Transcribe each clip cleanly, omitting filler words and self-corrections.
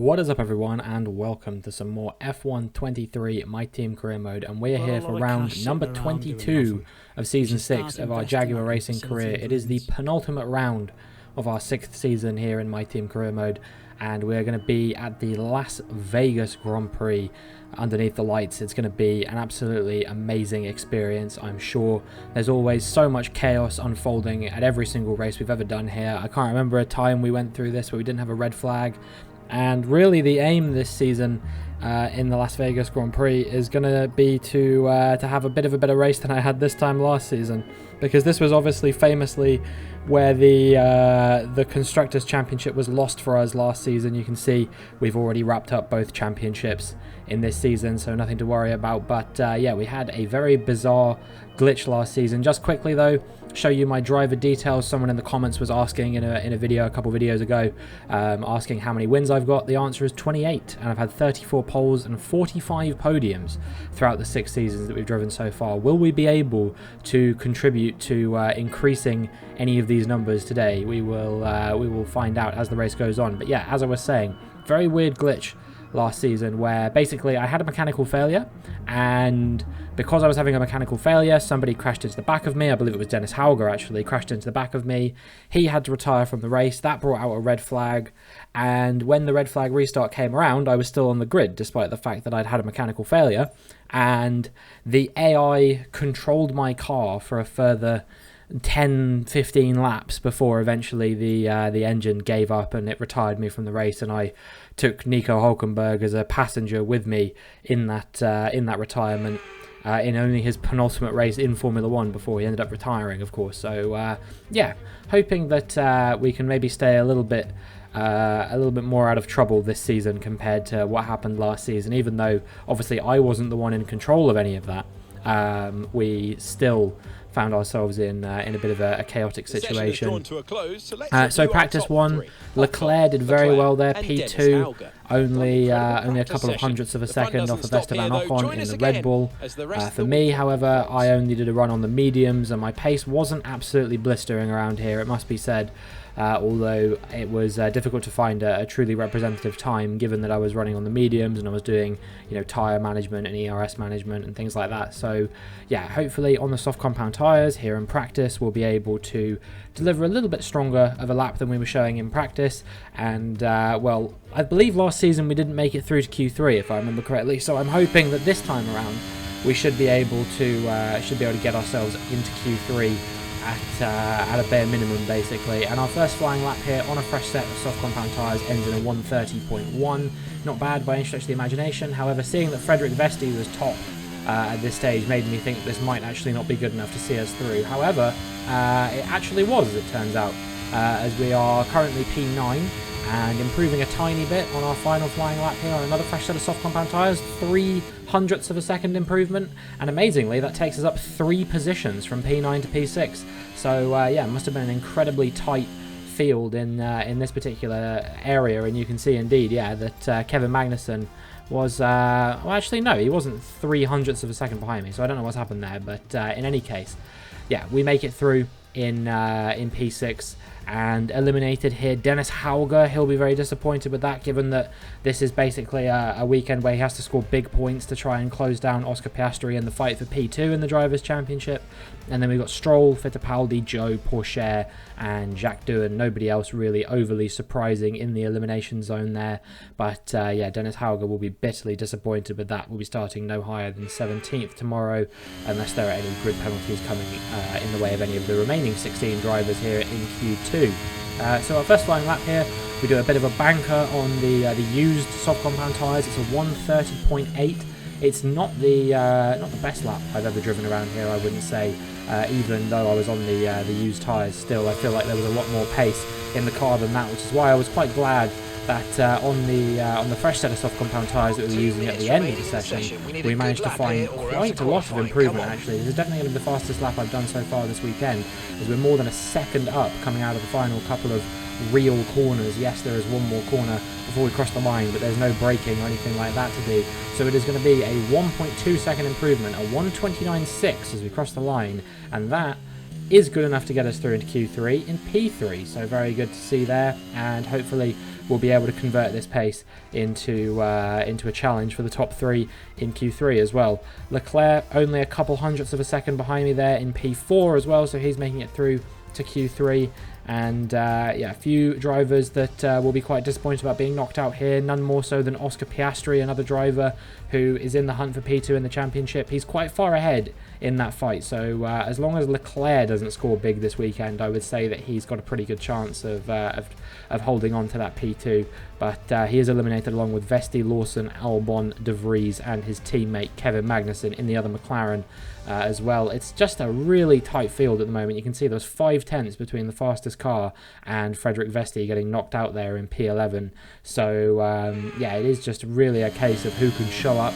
What is up everyone, and welcome to some more F1 23 My Team Career Mode, and we're here for round number 22 of Season 6 of our Jaguar Racing career. It is the penultimate round of our 6th season here in My Team Career Mode, and we're going to be at the Las Vegas Grand Prix underneath the lights. It's going to be an absolutely amazing experience, I'm sure. There's always so much chaos unfolding at every single race we've ever done here. I can't remember a time we went through this where we didn't have a red flag. And really the aim this season in the Las Vegas Grand Prix is going to be to have a bit of a better race than I had this time last season, because this was obviously famously where the Constructors' Championship was lost for us last season. You can see we've already wrapped up both championships in this season, so nothing to worry about. But yeah, we had a very bizarre glitch last season. Just quickly though, show you my driver details. Someone in the comments was asking in a video a couple videos ago, asking how many wins I've got. The answer is 28, and I've had 34 poles and 45 podiums throughout the 6 seasons that we've driven so far. Will we be able to contribute to increasing any of these numbers today? We will find out as the race goes on. But yeah, as I was saying, very weird glitch last season where basically I had a mechanical failure, and because I was having a mechanical failure, somebody crashed into the back of me. I believe it was Dennis Hauger actually crashed into the back of me. He had to retire from the race. That brought out a red flag, and when the red flag restart came around, I was still on the grid despite the fact that I'd had a mechanical failure, and the AI controlled my car for a further 10-15 laps before eventually the engine gave up and it retired me from the race, and I took Nico Hulkenberg as a passenger with me in that retirement in only his penultimate race in Formula 1 before he ended up retiring, of course. So yeah, hoping that we can maybe stay a little bit more out of trouble this season compared to what happened last season. Even though obviously I wasn't the one in control of any of that, we still found ourselves in a bit of a chaotic situation. So practice 1, Leclerc did very well there. P2, only a couple of hundredths of a second off of Esteban Ocon in the Red Bull. For me, however, I only did a run on the mediums, and my pace wasn't absolutely blistering around here, it must be said. Although it was difficult to find a truly representative time, given that I was running on the mediums and I was doing, tyre management and ERS management and things like that. So yeah, hopefully on the soft compound tyres here in practice we'll be able to deliver a little bit stronger of a lap than we were showing in practice. And well, I believe last season we didn't make it through to Q3 if I remember correctly, so I'm hoping that this time around we should be able to get ourselves into Q3 at a bare minimum basically. And our first flying lap here on a fresh set of soft compound tyres ends in a 1:30.1. Not bad by any stretch of the imagination. However, seeing that Frederick Vesti was top at this stage made me think this might actually not be good enough to see us through. However, it actually was, as it turns out, as we are currently P9 and improving a tiny bit on our final flying lap here on another fresh set of soft compound tyres. 0.03 of a second improvement, and amazingly that takes us up 3 positions from P9 to P6. So yeah, it must have been an incredibly tight field in this particular area, and you can see indeed, yeah, that Kevin Magnussen was well, actually no, he wasn't 0.03 of a second behind me, so I don't know what's happened there. But in any case, yeah, we make it through in P6 and eliminated here Dennis Hauger. He'll be very disappointed with that, given that this is basically a weekend where he has to score big points to try and close down Oscar Piastri in the fight for P2 in the Drivers' Championship. And then we've got Stroll, Fittipaldi, Joe, Pourchaire, and Jacques Doohan. Nobody else really overly surprising in the elimination zone there. But yeah, Dennis Hauger will be bitterly disappointed with that. We'll be starting no higher than 17th tomorrow, unless there are any grid penalties coming in the way of any of the remaining 16 drivers here in Q2. So our first flying lap here, we do a bit of a banker on the used soft compound tyres. It's a 1:30.8. It's not the best lap I've ever driven around here, I wouldn't say. Even though I was on the used tyres, still I feel like there was a lot more pace in the car than that, which is why I was quite glad that on the fresh set of soft compound tyres that we were using at the end of the session, we managed to find quite a lot of improvement actually. This is definitely going to be the fastest lap I've done so far this weekend, as we're more than a second up coming out of the final couple of real corners. Yes, there is one more corner before we cross the line, but there's no braking or anything like that to do. So it is going to be a 1.2 second improvement, a 1:29.6 as we cross the line, and that is good enough to get us through into Q3 in P3. So very good to see there, and hopefully will be able to convert this pace into a challenge for the top 3 in Q3 as well. Leclerc only a couple hundredths of a second behind me there in P4 as well, so he's making it through to Q3. And yeah, a few drivers that will be quite disappointed about being knocked out here, none more so than Oscar Piastri, another driver who is in the hunt for P2 in the championship. He's quite far ahead in that fight, so as long as Leclerc doesn't score big this weekend, I would say that he's got a pretty good chance of holding on to that P2. But he is eliminated along with Vesti, Lawson, Albon, De Vries and his teammate Kevin Magnussen in the other McLaren as well. It's just a really tight field at the moment. You can see there's 5 tenths between the fastest car and Frederick Vesti getting knocked out there in P11. So yeah, it is just really a case of who can show up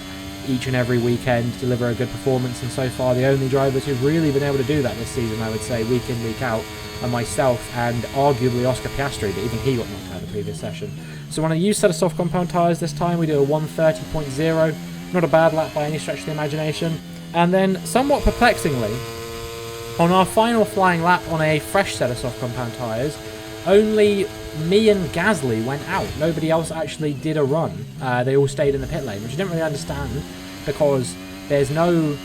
each and every weekend, deliver a good performance, and so far the only drivers who've really been able to do that this season, I would say, week in, week out, are myself and arguably Oscar Piastri, but even he got knocked out in the previous session. So on a used set of soft compound tyres this time, we do a 1:30.0, not a bad lap by any stretch of the imagination. And then, somewhat perplexingly, on our final flying lap on a fresh set of soft compound tyres, only me and Gasly went out. Nobody else actually did a run. They all stayed in the pit lane, which I didn't really understand because there's no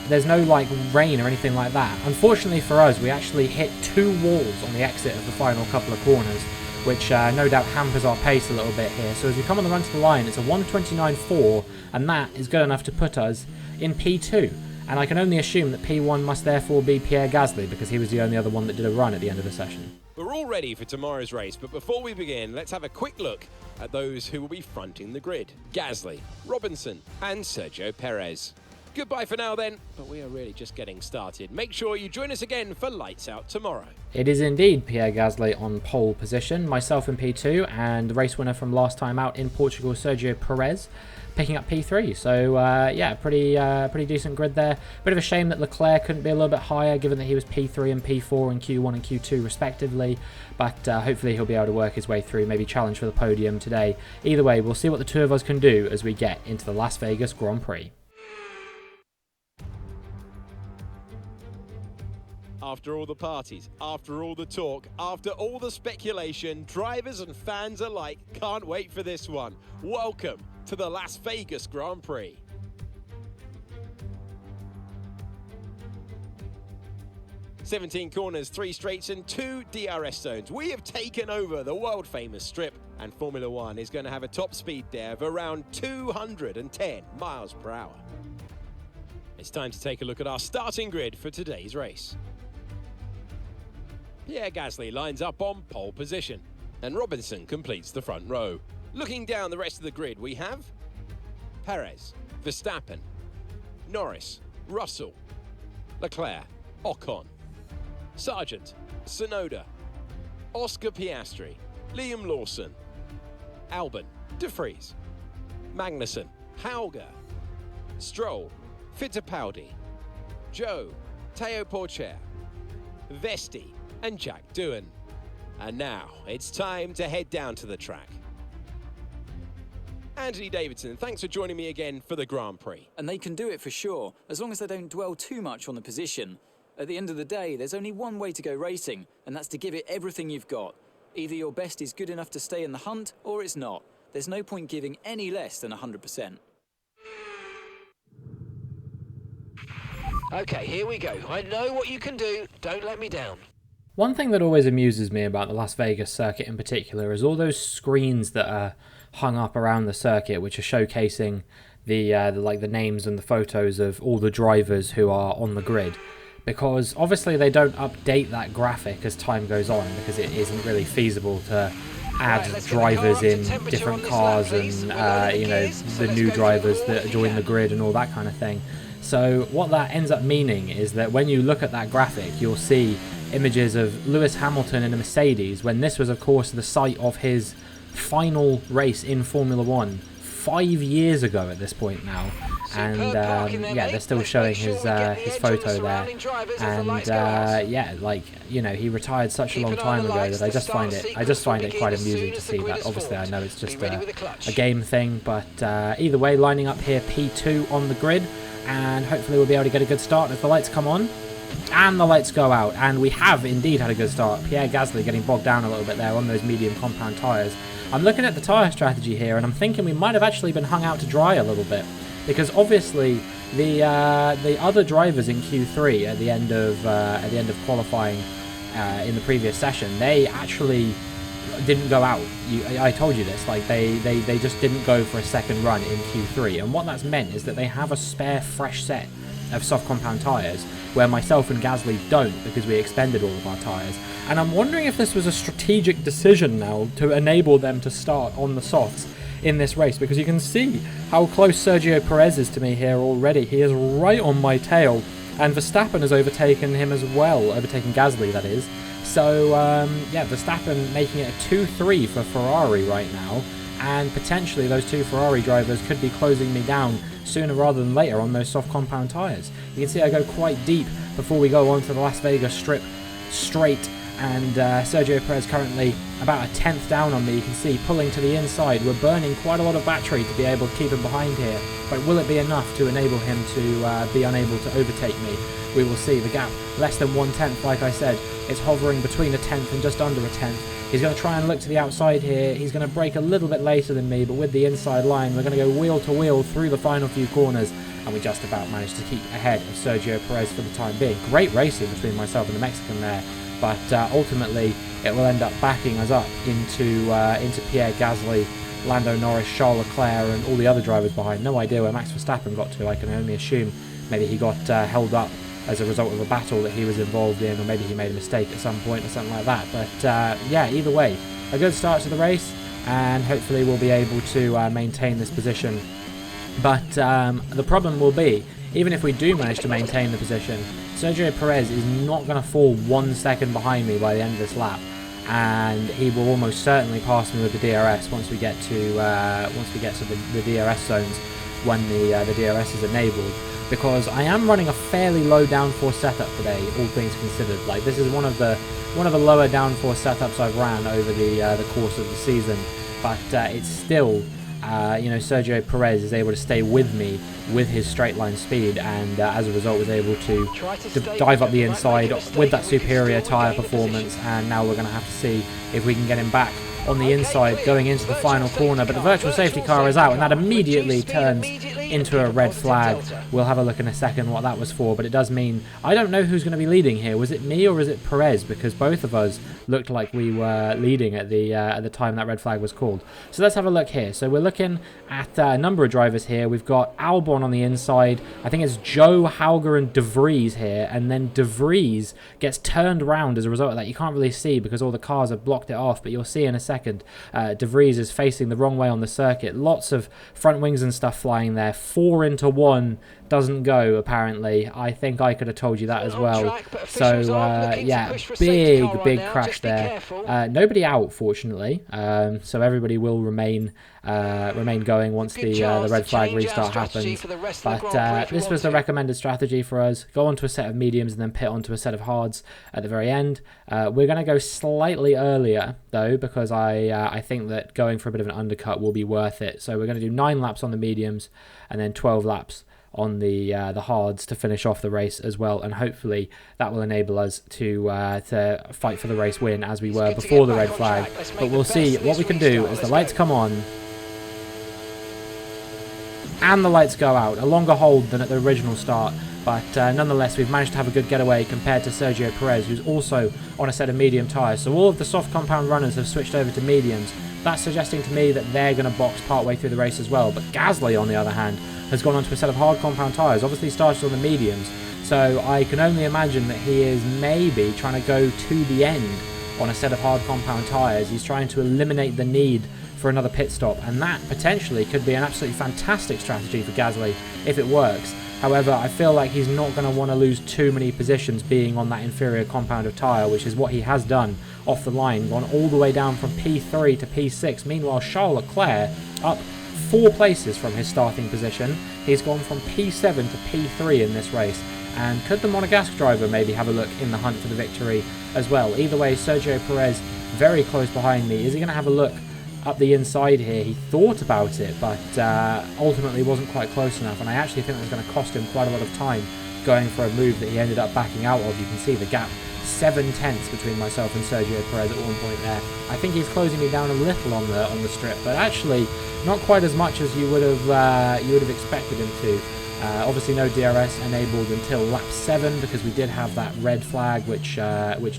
like rain or anything like that. Unfortunately for us, we actually hit 2 walls on the exit of the final couple of corners, which no doubt hampers our pace a little bit here. So as we come on the run to the line, it's a 1:29.4, and that is good enough to put us in P2. And I can only assume that P1 must therefore be Pierre Gasly, because he was the only other one that did a run at the end of the session. We're all ready for tomorrow's race, but before we begin, let's have a quick look at those who will be fronting the grid. Gasly, Robinson and Sergio Perez. Goodbye for now then, but we are really just getting started. Make sure you join us again for Lights Out tomorrow. It is indeed Pierre Gasly on pole position, myself in P2, and the race winner from last time out in Portugal, Sergio Perez, picking up P3. So yeah, pretty decent grid there. Bit of a shame that Leclerc couldn't be a little bit higher, given that he was P3 and P4 in Q1 and Q2 respectively, but hopefully he'll be able to work his way through, maybe challenge for the podium today. Either way, we'll see what the two of us can do as we get into the Las Vegas Grand Prix. After all the parties, after all the talk, after all the speculation, drivers and fans alike can't wait for this one. Welcome to the Las Vegas Grand Prix. "17 corners, 3 straights and 2 DRS zones. We have taken over the world-famous strip, and Formula One is going to have a top speed there of around 210 miles per hour. It's time to take a look at our starting grid for today's race. Pierre Gasly lines up on pole position, and Robinson completes the front row. Looking down the rest of the grid, we have Perez, Verstappen, Norris, Russell, Leclerc, Ocon, Sargent, Tsunoda, Oscar Piastri, Liam Lawson, Albon, De Vries, Magnussen, Hauger, Stroll, Fittipaldi, Joe, Teo Porcher, Vesti, and Jack Doohan. And now it's time to head down to the track. Anthony Davidson, thanks for joining me again for the Grand Prix. And they can do it for sure, as long as they don't dwell too much on the position. At the end of the day, there's only one way to go racing, and that's to give it everything you've got. Either your best is good enough to stay in the hunt, or it's not. There's no point giving any less than 100%. Okay, here we go. I know what you can do. Don't let me down. One thing that always amuses me about the Las Vegas circuit in particular is all those screens that are hung up around the circuit, which are showcasing the names and the photos of all the drivers who are on the grid. Because obviously they don't update that graphic as time goes on, because it isn't really feasible to add drivers in different cars and you know, the new drivers that join the grid and all that kind of thing. So what that ends up meaning is that when you look at that graphic, you'll see images of Lewis Hamilton in a Mercedes, when this was of course the site of his final race in Formula One 5 years ago at this point now. And yeah, they're still showing his photo there, and yeah, like, you know, he retired such a long time ago that I just find it quite amusing to see that. Obviously I know it's just a game thing, but either way, lining up here P2 on the grid, and hopefully we'll be able to get a good start as the lights come on and the lights go out. And we have indeed had a good start. Pierre Gasly getting bogged down a little bit there on those medium compound tyres, I'm looking at the tyre strategy here, and I'm thinking we might have actually been hung out to dry a little bit, because obviously the other drivers in Q3 at the end of qualifying in the previous session, they actually didn't go out. I told you this, like they just didn't go for a second run in Q3, and what that's meant is that they have a spare fresh set of soft compound tyres, where myself and Gasly don't, because we expended all of our tyres. And I'm wondering if this was a strategic decision now to enable them to start on the softs in this race, because you can see how close Sergio Perez is to me here already. He is right on my tail, and Verstappen has overtaken him as well, overtaken Gasly, that is. So yeah, Verstappen making it a 2-3 for Ferrari right now, and potentially those two Ferrari drivers could be closing me down sooner rather than later on those soft compound tyres. You can see I go quite deep before we go on to the Las Vegas strip straight, and Sergio Perez currently about a tenth down on me. You can see pulling to the inside. We're burning quite a lot of battery to be able to keep him behind here, but will it be enough to enable him to be unable to overtake me? We will see. The gap less than 1/10, like I said. It's hovering between a tenth and just under a tenth. He's going to try and look to the outside here. He's going to brake a little bit later than me, but with the inside line, we're going to go wheel to wheel through the final few corners, and we just about managed to keep ahead of Sergio Perez for the time being. Great racing between myself and the Mexican there, but ultimately it will end up backing us up into Pierre Gasly, Lando Norris, Charles Leclerc, and all the other drivers behind. No idea where Max Verstappen got to. I can only assume maybe he got held up as a result of a battle that he was involved in, or maybe he made a mistake at some point or something like that. But yeah, either way, a good start to the race, and hopefully we'll be able to maintain this position. But the problem will be, even if we do manage to maintain the position, Sergio Perez is not going to fall 1 second behind me by the end of this lap, and he will almost certainly pass me with the DRS once we get to the DRS zones, when the DRS is enabled. Because I am running a fairly low downforce setup today, all things considered. Like, this is one of the lower downforce setups I've ran over the course of the season, but it's still, you know, Sergio Perez is able to stay with me with his straight line speed, and as a result was able to dive up the inside with that superior tyre performance. And now we're going to have to see if we can get him back on the inside going into the final corner, but the virtual safety car is out, and that immediately turns into a red flag. We'll have a look in a second what that was for, but it does mean I don't know who's going to be leading here. Was it me or is it Perez? Because both of us looked like we were leading at the time that red flag was called. So let's have a look here. So we're looking at a number of drivers here. We've got Albon on the inside. I think it's Joe, Hauger and De Vries here, and then De Vries gets turned around as a result of that. You can't really see because all the cars have blocked it off, but you'll see in a second. De Vries is facing the wrong way on the circuit. Lots of front wings and stuff flying there. 4 into 1 doesn't go, apparently. I think I could have told you that as well. So yeah, big crash there. Nobody out, fortunately, so everybody will remain going once the red flag restart happens. But this was the recommended strategy for us. Go onto a set of mediums and then pit onto a set of hards at the very end. We're going to go slightly earlier though, because I think that going for a bit of an undercut will be worth it. So we're going to do 9 laps on the mediums and then 12 laps on the hards to finish off the race as well, and hopefully that will enable us to fight for the race win as we were before the red flag. But we'll see what we can do as the lights come on and the lights go out. A longer hold than at the original start, but nonetheless we've managed to have a good getaway compared to Sergio Perez, who's also on a set of medium tyres. So all of the soft compound runners have switched over to mediums. That's suggesting to me that they're going to box partway through the race as well. But Gasly, on the other hand, has gone onto a set of hard compound tyres, obviously started on the mediums, so I can only imagine that he is maybe trying to go to the end on a set of hard compound tyres. He's trying to eliminate the need for another pit stop, and that potentially could be an absolutely fantastic strategy for Gasly if it works. However, I feel like he's not going to want to lose too many positions being on that inferior compound of tyre, which is what he has done off the line, gone all the way down from P3 to P6. Meanwhile, Charles Leclerc up 4 places from his starting position. He's gone from P7 to P3 in this race. And could the Monegasque driver maybe have a look in the hunt for the victory as well? Either way, Sergio Perez very close behind me. Is he going to have a look up the inside here? He thought about it, but ultimately wasn't quite close enough, and I actually think that's going to cost him quite a lot of time going for a move that he ended up backing out of. You can see the gap 7/10 between myself and Sergio Perez at one point there. I think he's closing me down a little on the strip, but actually not quite as much as you would have expected him to. Obviously no DRS enabled until lap 7 because we did have that red flag which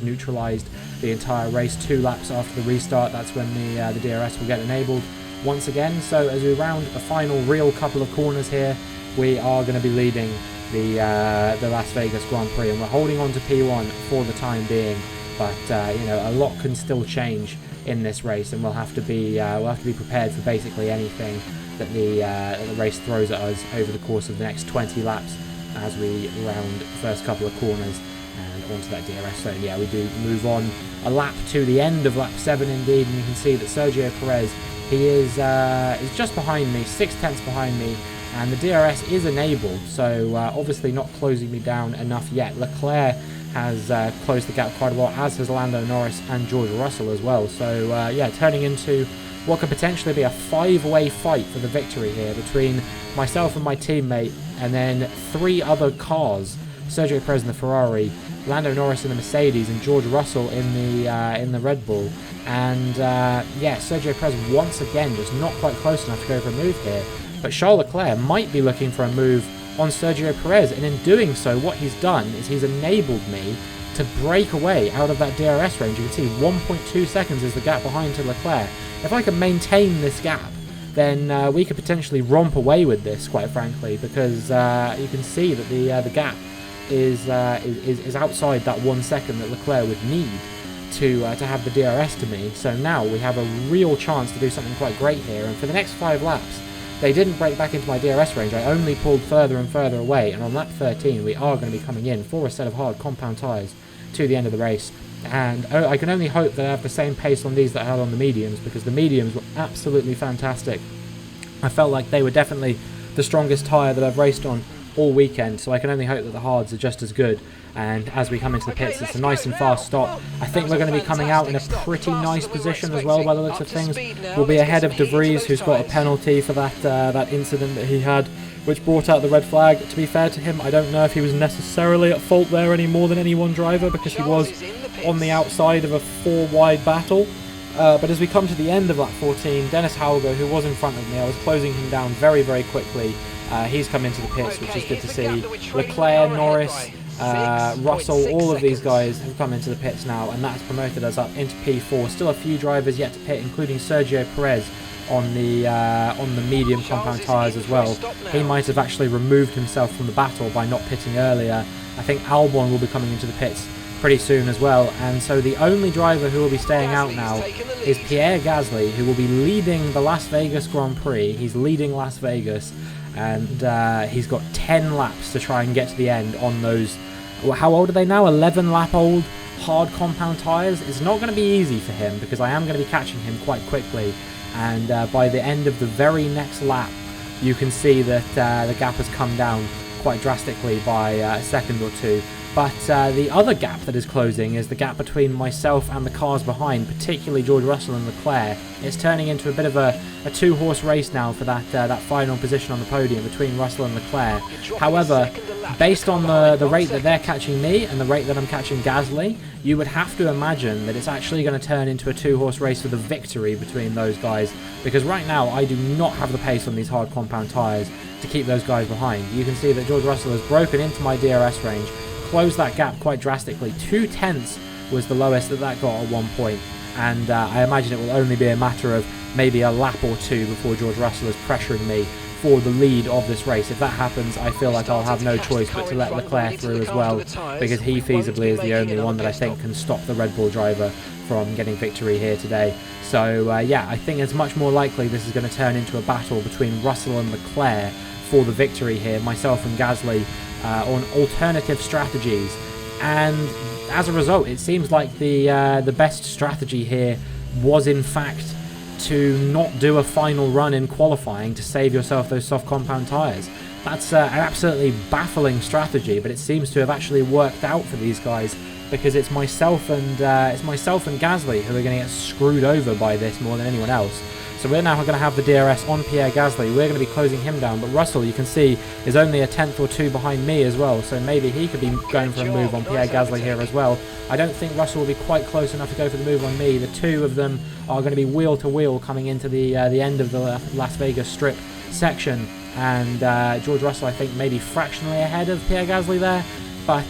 neutralized the entire race 2 laps after the restart. That's when the DRS will get enabled once again. So as we round a final real couple of corners here, we are going to be leading the Las Vegas Grand Prix, and we're holding on to P1 for the time being. But you know, a lot can still change in this race, and we'll have to be prepared for basically anything that the race throws at us over the course of the next 20 laps as we round the first couple of corners and onto that DRS zone. Yeah, we do move on a lap to the end of lap 7 indeed, and you can see that Sergio Perez, he is just behind me, 6/10 behind me, and the DRS is enabled, so obviously not closing me down enough yet. Leclerc has closed the gap quite a lot, as has Lando Norris and George Russell as well. So yeah, turning into what could potentially be a 5-way fight for the victory here between myself and my teammate, and then 3 other cars: Sergio Perez in the Ferrari, Lando Norris in the Mercedes, and George Russell in the Red Bull. And yeah, Sergio Perez once again just not quite close enough to go for a move here. But Charles Leclerc might be looking for a move on Sergio Perez, and in doing so, what he's done is he's enabled me to break away out of that DRS range. You can see 1.2 seconds is the gap behind to Leclerc. If I can maintain this gap, then we could potentially romp away with this, quite frankly, because you can see that the gap is outside that 1 second that Leclerc would need to have the DRS to me. So now we have a real chance to do something quite great here, and for the next 5 laps, they didn't break back into my DRS range. I only pulled further and further away, and on lap 13 we are going to be coming in for a set of hard compound tyres to the end of the race. And I can only hope that I have the same pace on these that I had on the mediums, because the mediums were absolutely fantastic. I felt like they were definitely the strongest tyre that I've raced on all weekend, so I can only hope that the hards are just as good. And as we come into the pits, it's a nice and fast stop. I think we're going to be coming out in a pretty nice position as well, by the looks of things. We'll be ahead of De Vries, who's got a penalty for that incident that he had, which brought out the red flag. To be fair to him, I don't know if he was necessarily at fault there any more than any one driver, because he was on the outside of a 4-wide battle. But as we come to the end of lap 14, Dennis Hauger, who was in front of me, I was closing him down very, very quickly. He's come into the pits, which is good to see. Leclerc, Norris, Russell, all of these guys have come into the pits now, and that's promoted us up into P4. Still a few drivers yet to pit, including Sergio Perez on the medium compound tyres as well. He might have actually removed himself from the battle by not pitting earlier. I think Albon will be coming into the pits pretty soon as well, and so the only driver who will be staying out now is Pierre Gasly, who will be leading the Las Vegas Grand Prix. He's leading Las Vegas, and he's got 10 laps to try and get to the end on those, how old are they now, 11 lap old hard compound tyres. It's not going to be easy for him, because I am going to be catching him quite quickly, and by the end of the very next lap you can see that the gap has come down quite drastically by a second or two. But the other gap that is closing is the gap between myself and the cars behind, particularly George Russell and Leclerc. It's turning into a bit of a 2-horse race now for that final position on the podium between Russell and Leclerc. However, based on the rate that they're catching me and the rate that I'm catching Gasly, you would have to imagine that it's actually going to turn into a 2-horse race for the victory between those guys, because right now I do not have the pace on these hard compound tyres to keep those guys behind. You can see that George Russell has broken into my DRS range, closed that gap quite drastically. 2/10 was the lowest that got at one point, and I imagine it will only be a matter of maybe a lap or two before George Russell is pressuring me for the lead of this race. If that happens, I feel like I'll have no choice but to let Leclerc through as well, because he feasibly is the only one that I think can stop the Red Bull driver from getting victory here today. So yeah, I think it's much more likely this is going to turn into a battle between Russell and Leclerc for the victory here, myself and Gasly on alternative strategies. And as a result, it seems like the best strategy here was in fact to not do a final run in qualifying to save yourself those soft compound tyres. That's an absolutely baffling strategy, but it seems to have actually worked out for these guys, because it's myself and Gasly who are going to get screwed over by this more than anyone else. So we're now going to have the DRS on Pierre Gasly. We're going to be closing him down, but Russell, you can see, is only a tenth or two behind me as well, so maybe he could be going for a move on Pierre Gasly here as well. I don't think Russell will be quite close enough to go for the move on me. The two of them are going to be wheel to wheel coming into the end of the Las Vegas Strip section, and George Russell, I think, maybe fractionally ahead of Pierre Gasly there, but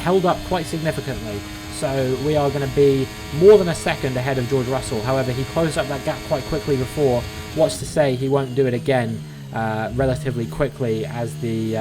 held up quite significantly. So we are going to be more than a second ahead of George Russell. However, he closed up that gap quite quickly before. What's to say he won't do it again relatively quickly as the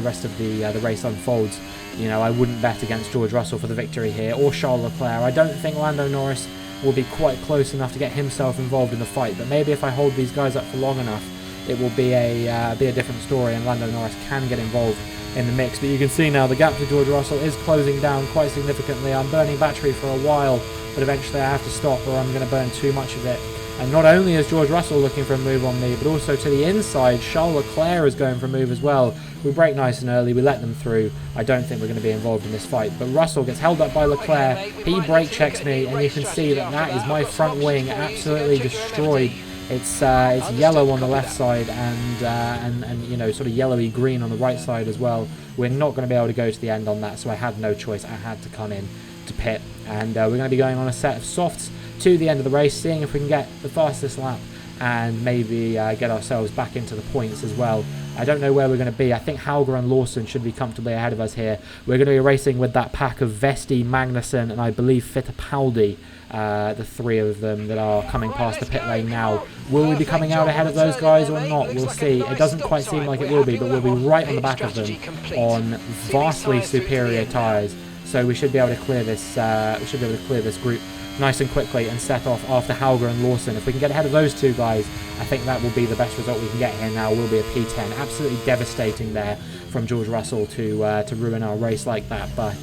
rest of the race unfolds. You know, I wouldn't bet against George Russell for the victory here, or Charles Leclerc. I don't think Lando Norris will be quite close enough to get himself involved in the fight. But maybe if I hold these guys up for long enough, it will be a different story, and Lando Norris can get involved in the mix. But you can see now the gap to George Russell is closing down quite significantly. I'm burning battery for a while, but eventually I have to stop or I'm going to burn too much of it. And not only is George Russell looking for a move on me, but also to the inside, Charles Leclerc is going for a move as well. We brake nice and early, we let them through. I don't think we're going to be involved in this fight, but Russell gets held up by Leclerc. He brake checks me, and you can see that is my front wing absolutely destroyed. It's yellow on the left side and you know, sort of yellowy green on the right side as well. We're not going to be able to go to the end on that, so I had no choice. I had to come in to pit, and we're going to be going on a set of softs to the end of the race, seeing if we can get the fastest lap and maybe get ourselves back into the points as well. I don't know where we're going to be. I think Hauger and Lawson should be comfortably ahead of us here. We're going to be racing with that pack of Vesti, Magnussen, and I believe Fittipaldi, the three of them that are coming past the pit lane now. Will we be coming out ahead of those guys or not? We'll see. It doesn't quite seem like it will be, but we'll be right on the back of them on vastly superior tyres. So we should be able to clear this. We should be able to clear this group nice and quickly and set off after Hauger and Lawson. If we can get ahead of those two guys, I think that will be the best result we can get here now. Will be a P10. Absolutely devastating there from George Russell to ruin our race like that. But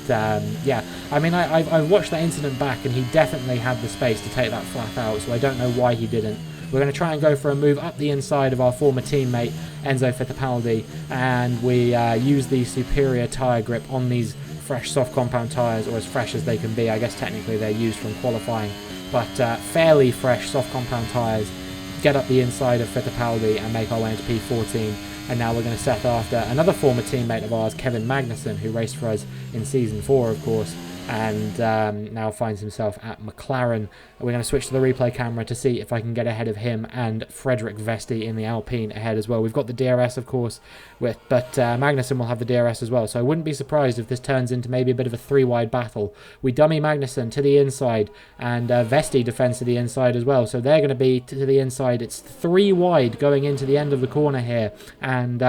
yeah, I mean, I've watched that incident back, and he definitely had the space to take that flat out, so I don't know why he didn't. We're going to try and go for a move up the inside of our former teammate Enzo Fittipaldi, and we use the superior tyre grip on these fresh soft compound tyres, or as fresh as they can be. I guess technically they're used from qualifying, but fairly fresh soft compound tyres. Get up the inside of Fittipaldi and make our way into P14. And now we're going to set after another former teammate of ours, Kevin Magnussen, who raced for us in Season 4, of course, and now finds himself at McLaren. We're going to switch to the replay camera to see if I can get ahead of him and Frederick Vesti in the Alpine ahead as well. We've got the DRS, of course, but Magnussen will have the DRS as well, so I wouldn't be surprised if this turns into maybe a bit of a three-wide battle. We dummy Magnussen to the inside, and Vesti defends to the inside as well, so they're going to be to the inside. It's three wide going into the end of the corner here, and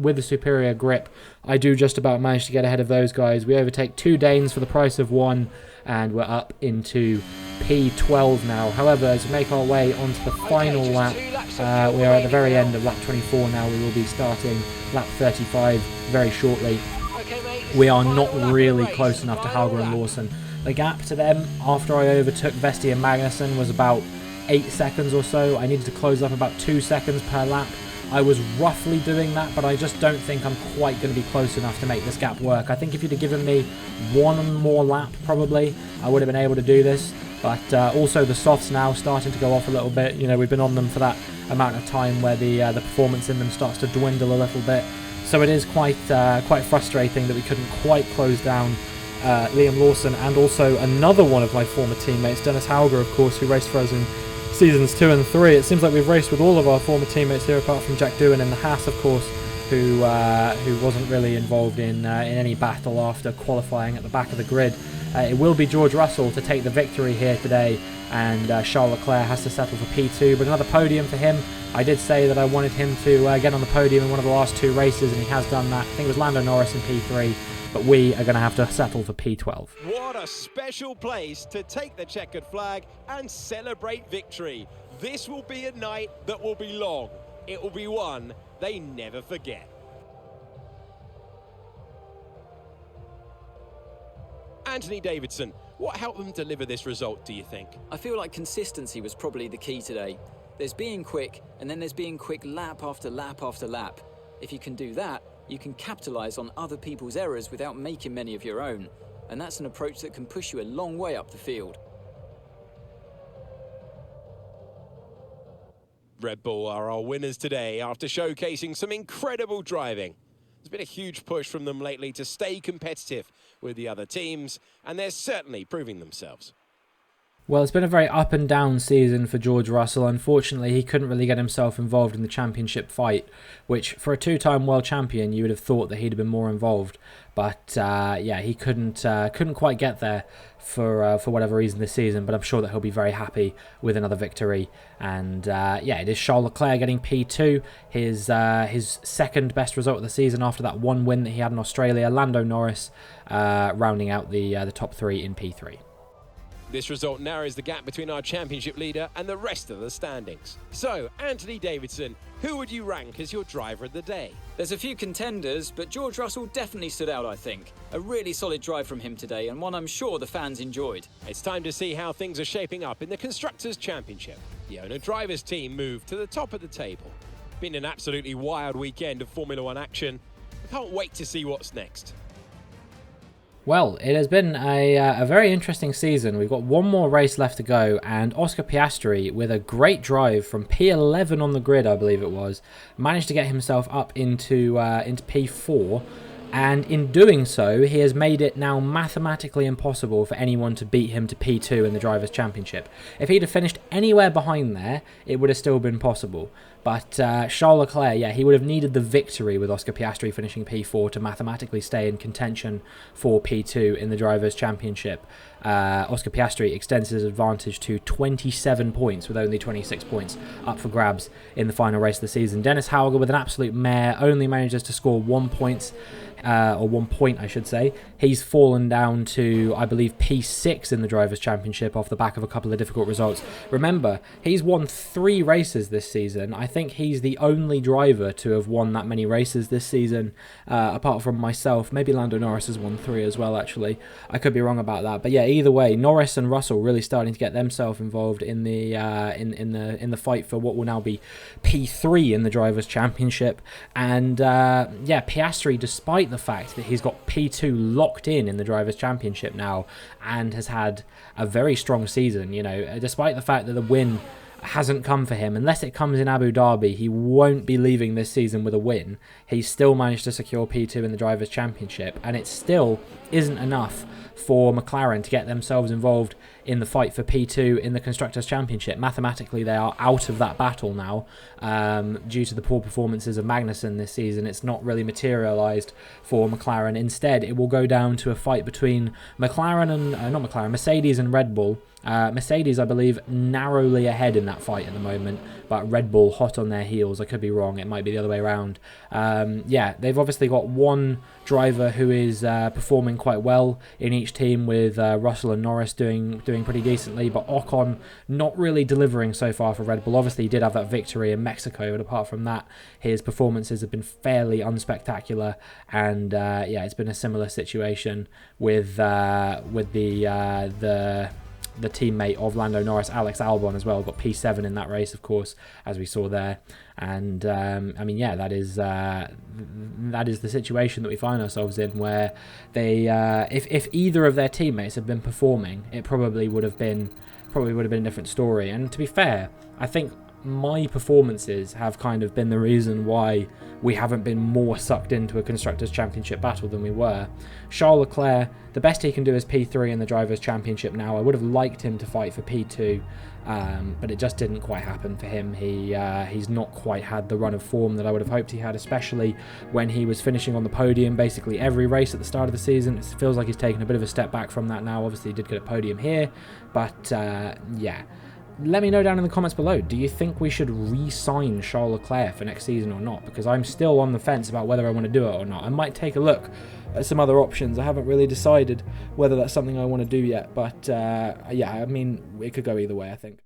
with the superior grip, I do just about manage to get ahead of those guys. We overtake two Danes for the price of one, and we're up into P12 now. However, as we make our way onto the final lap, we are at the very end of lap 24 now. We will be starting lap 35 very shortly. We are not really close enough to Hauger and Lawson. The gap to them after I overtook Vesti and Magnussen was about 8 seconds or so. I needed to close up about 2 seconds per lap. I was roughly doing that, but I just don't think I'm quite going to be close enough to make this gap work. I think if you'd have given me one more lap, probably, I would have been able to do this. But also the softs now starting to go off a little bit. You know, we've been on them for that amount of time where the performance in them starts to dwindle a little bit. So it is quite frustrating that we couldn't quite close down Liam Lawson, and also another one of my former teammates, Dennis Hauger, of course, who raced for us in Seasons 2 and 3. It seems like we've raced with all of our former teammates here, apart from Jack Doohan in the Haas, of course, who wasn't really involved in any battle after qualifying at the back of the grid. It will be George Russell to take the victory here today, and Charles Leclerc has to settle for P2, but another podium for him. I did say that I wanted him to get on the podium in one of the last two races, and he has done that. I think it was Lando Norris in P3, but we are going to have to settle for P12. What a special place to take the checkered flag and celebrate victory. This will be a night that will be long. It will be one they never forget. Anthony Davidson, what helped them deliver this result, do you think? I feel like consistency was probably the key today. There's being quick, and then there's being quick lap after lap after lap. If you can do that, you can capitalise on other people's errors without making many of your own. And that's an approach that can push you a long way up the field. Red Bull are our winners today after showcasing some incredible driving. There's been a huge push from them lately to stay competitive with the other teams, and they're certainly proving themselves. Well, it's been a very up and down season for George Russell. Unfortunately, he couldn't really get himself involved in the championship fight, which for a two-time world champion, you would have thought that he'd have been more involved. But yeah, he couldn't quite get there for whatever reason this season. But I'm sure that he'll be very happy with another victory. And yeah, it is Charles Leclerc getting P2, his second best result of the season after that one win that he had in Australia. Lando Norris rounding out the top three in P3. This result narrows the gap between our championship leader and the rest of the standings. So, Anthony Davidson, who would you rank as your driver of the day? There's a few contenders, but George Russell definitely stood out, I think. A really solid drive from him today, and one I'm sure the fans enjoyed. It's time to see how things are shaping up in the Constructors' Championship. The owner-drivers team moved to the top of the table. Been an absolutely wild weekend of Formula One action. I can't wait to see what's next. Well, it has been a very interesting season. We've got one more race left to go, and Oscar Piastri, with a great drive from P11 on the grid, I believe it was, managed to get himself up into P4. And in doing so, he has made it now mathematically impossible for anyone to beat him to P2 in the Drivers' Championship. If he'd have finished anywhere behind there, it would have still been possible. But Charles Leclerc, yeah, he would have needed the victory with Oscar Piastri finishing P4 to mathematically stay in contention for P2 in the Drivers' Championship. Oscar Piastri extends his advantage to 27 points with only 26 points up for grabs in the final race of the season. Dennis Hauger, with an absolute mare, only manages to score 1 point. Or 1 point, I should say. He's fallen down to, I believe, P6 in the Drivers' Championship off the back of a couple of difficult results. Remember, he's won 3 races this season. I think he's the only driver to have won that many races this season, apart from myself. Maybe Lando Norris has won 3 as well, actually. I could be wrong about that. But yeah, either way, Norris and Russell really starting to get themselves involved in the in the fight for what will now be P3 in the Drivers' Championship. And yeah, Piastri, despite the fact that he's got P2 locked in the Drivers' Championship now and has had a very strong season, you know, despite the fact that the win hasn't come for him, unless it comes in Abu Dhabi, he won't be leaving this season with a win. He's still managed to secure P2 in the Drivers' Championship, and it still isn't enough for McLaren to get themselves involved in the fight for P2 in the Constructors' Championship. Mathematically, they are out of that battle now due to the poor performances of Magnussen this season. It's not really materialised for McLaren. Instead, it will go down to a fight between McLaren and Mercedes and Red Bull. Mercedes, I believe, narrowly ahead in that fight at the moment, but Red Bull hot on their heels. I could be wrong. It might be the other way around. Yeah, they've obviously got one driver who is performing quite well in each team, with Russell and Norris doing pretty decently, but Ocon not really delivering so far for Red Bull. Obviously, he did have that victory in Mexico, but apart from that, his performances have been fairly unspectacular. And yeah, it's been a similar situation with the teammate of Lando Norris, Alex Albon, as well. Got P7 in that race, of course, as we saw there. And I mean, yeah, that is the situation that we find ourselves in, where they, if either of their teammates had been performing, it probably would have been a different story. And to be fair, I think my performances have kind of been the reason why we haven't been more sucked into a Constructors' Championship battle than we were. Charles Leclerc, the best he can do is P3 in the Drivers' Championship now. I would have liked him to fight for P2, but it just didn't quite happen for him. He's not quite had the run of form that I would have hoped he had, especially when he was finishing on the podium basically every race at the start of the season. It feels like he's taken a bit of a step back from that now. Obviously, he did get a podium here, but yeah. Let me know down in the comments below, do you think we should re-sign Charles Leclerc for next season or not? Because I'm still on the fence about whether I want to do it or not. I might take a look at some other options. I haven't really decided whether that's something I want to do yet. But yeah, I mean, it could go either way, I think.